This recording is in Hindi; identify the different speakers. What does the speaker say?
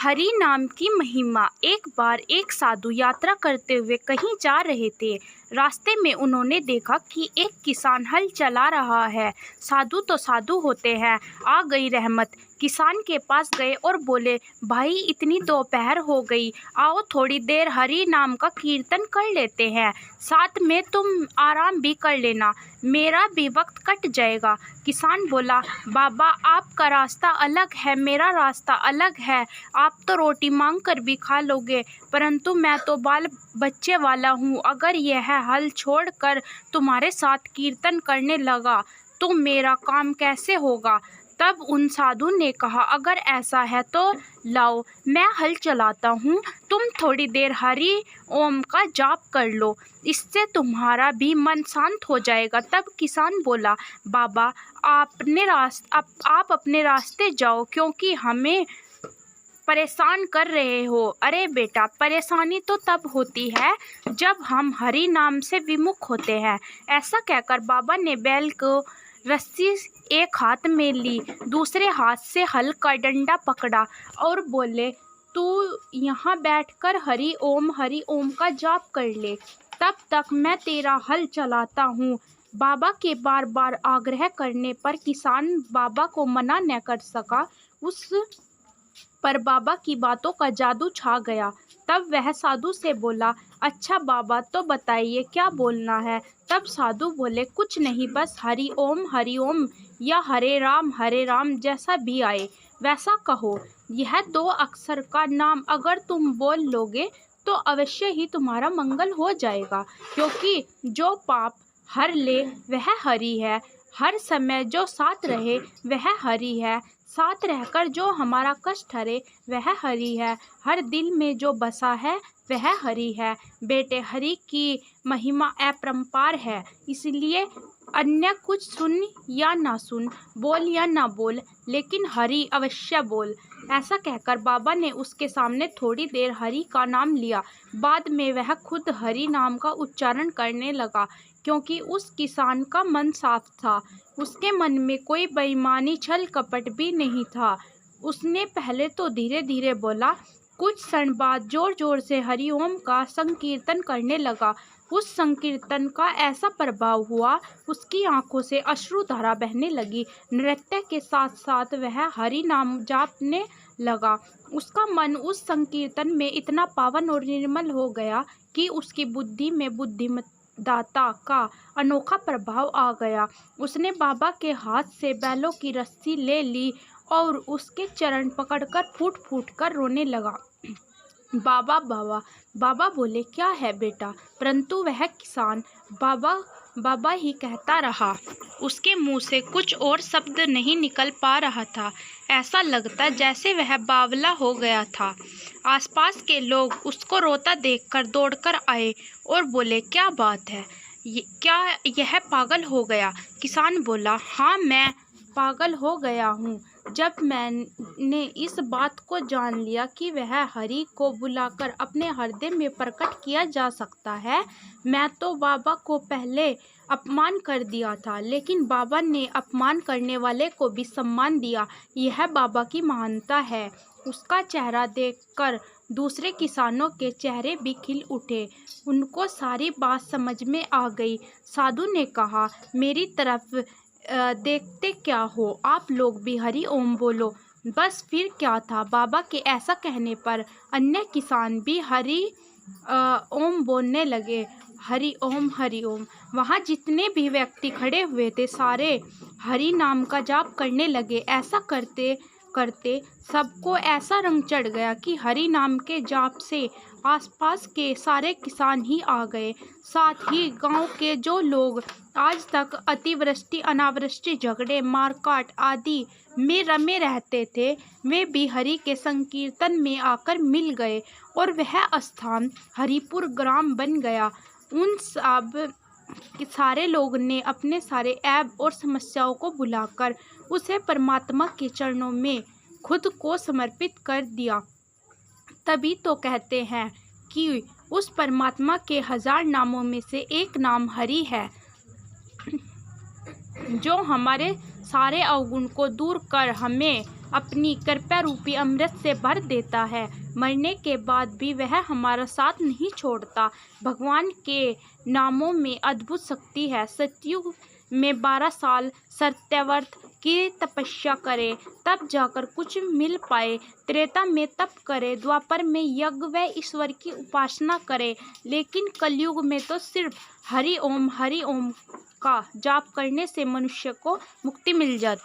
Speaker 1: हरि नाम की महिमा। एक बार एक साधु यात्रा करते हुए कहीं जा रहे थे। रास्ते में उन्होंने देखा कि एक किसान हल चला रहा है। साधु तो साधु होते हैं, आ गई रहमत। किसान के पास गए और बोले, भाई इतनी दोपहर हो गई, आओ थोड़ी देर हरि नाम का कीर्तन कर लेते हैं, साथ में तुम आराम भी कर लेना, मेरा भी वक्त कट जाएगा। किसान बोला, बाबा आपका रास्ता अलग है, मेरा रास्ता अलग है। आप तो रोटी मांग कर भी खा लोगे, परंतु मैं तो बाल बच्चे वाला हूँ। अगर यह हल छोड़कर तुम्हारे साथ कीर्तन करने लगा तो मेरा काम कैसे होगा। तब उन साधु ने कहा, अगर ऐसा है तो लाओ मैं हल चलाता हूँ, तुम थोड़ी देर हरि ओम का जाप कर लो, इससे तुम्हारा भी मन शांत हो जाएगा। तब किसान बोला, बाबा आप अपने रास्ते जाओ, क्योंकि हमें परेशान कर रहे हो। अरे बेटा, परेशानी तो तब होती है जब हम हरि नाम से विमुख होते हैं। ऐसा कहकर बाबा ने बैल को रस्सी एक हाथ में ली, दूसरे हाथ से हल का डंडा पकड़ा और बोले, तू यहाँ बैठकर हरि ओम का जाप कर ले, तब तक मैं तेरा हल चलाता हूँ। बाबा के बार बार आग्रह करने पर किसान बाबा को मना न कर सका। उस पर बाबा की बातों का जादू छा गया। तब वह साधु से बोला, अच्छा बाबा, तो बताइए क्या बोलना है। तब साधु बोले, कुछ नहीं, बस हरि ओम या हरे राम जैसा भी आए वैसा कहो। यह 2 अक्षर का नाम अगर तुम बोल लोगे तो अवश्य ही तुम्हारा मंगल हो जाएगा, क्योंकि जो पाप हर ले वह हरि है, हर समय जो साथ रहे वह हरि है, साथ रहकर जो हमारा कष्ट हरे वह हरि है, हर दिल में जो बसा है वह हरि है। बेटे, हरि की महिमा अपरंपार है, इसलिए अन्य कुछ सुन या ना सुन, बोल या ना बोल, लेकिन हरि अवश्य बोल। ऐसा कहकर बाबा ने उसके सामने थोड़ी देर हरि का नाम लिया। बाद में वह खुद हरि नाम का उच्चारण करने लगा, क्योंकि उस किसान का मन साफ था, उसके मन में कोई बेईमानी छल कपट भी नहीं था। उसने पहले तो धीरे धीरे बोला, कुछ क्षण बाद जोर जोर से हरि ओम का संकीर्तन करने लगा। उस संकीर्तन का ऐसा प्रभाव हुआ, उसकी आंखों से अश्रुधारा बहने लगी। नृत्य के साथ साथ वह हरि नाम जापने लगा। उसका मन उस संकीर्तन में इतना पावन और निर्मल हो गया कि उसकी बुद्धि में बुद्धिमत्ता का अनोखा प्रभाव आ गया। उसने बाबा के हाथ से बैलों की रस्सी ले ली और उसके चरण पकड़कर फूट फूट कर रोने लगा। बाबा बाबा बाबा बोले, क्या है बेटा, परंतु वह किसान बाबा बाबा ही कहता रहा। उसके मुंह से कुछ और शब्द नहीं निकल पा रहा था। ऐसा लगता जैसे वह बावला हो गया था। आसपास के लोग उसको रोता देखकर दौड़कर आए और बोले, क्या बात है, क्या यह पागल हो गया। किसान बोला, हाँ मैं पागल हो गया हूँ। जब मैंने इस बात को जान लिया कि वह हरि को बुलाकर अपने हृदय में प्रकट किया जा सकता है, मैं तो बाबा को पहले अपमान कर दिया था, लेकिन बाबा ने अपमान करने वाले को भी सम्मान दिया। यह बाबा की महानता है। उसका चेहरा देखकर दूसरे किसानों के चेहरे भी खिल उठे। उनको सारी बात समझ में आ गई। साधु ने कहा, मेरी तरफ देखते क्या हो, आप लोग भी हरि ओम बोलो। बस फिर क्या था, बाबा के ऐसा कहने पर अन्य किसान भी हरि ओम बोलने लगे। हरि ओम। वहाँ जितने भी व्यक्ति खड़े हुए थे सारे हरि नाम का जाप करने लगे। ऐसा करते करते सबको ऐसा रंग चढ़ गया कि हरि नाम के जाप से आसपास के सारे किसान ही आ गए। साथ ही गांव के जो लोग आज तक अतिवृष्टि अनावृष्टि झगड़े मारकाट आदि में रमे रहते थे, वे भी हरि के संकीर्तन में आकर मिल गए और वह स्थान हरिपुर ग्राम बन गया। उन सब सारे लोग ने अपने सारे ऐब और समस्याओं को भुलाकर उसे परमात्मा के चरणों में खुद को समर्पित कर दिया। तभी तो कहते हैं कि उस परमात्मा के 1000 नामों में से एक नाम हरि है, जो हमारे सारे अवगुण को दूर कर हमें अपनी कृपा रूपी अमृत से भर देता है। मरने के बाद भी वह हमारा साथ नहीं छोड़ता। भगवान के नामों में अद्भुत शक्ति है। सतयुग में 12 साल सत्यव्रत की तपस्या करे, तब जाकर कुछ मिल पाए। त्रेता में तप करे, द्वापर में यज्ञ व ईश्वर की उपासना करे, लेकिन कलयुग में तो सिर्फ हरि ओम का जाप करने से मनुष्य को मुक्ति मिल जाती।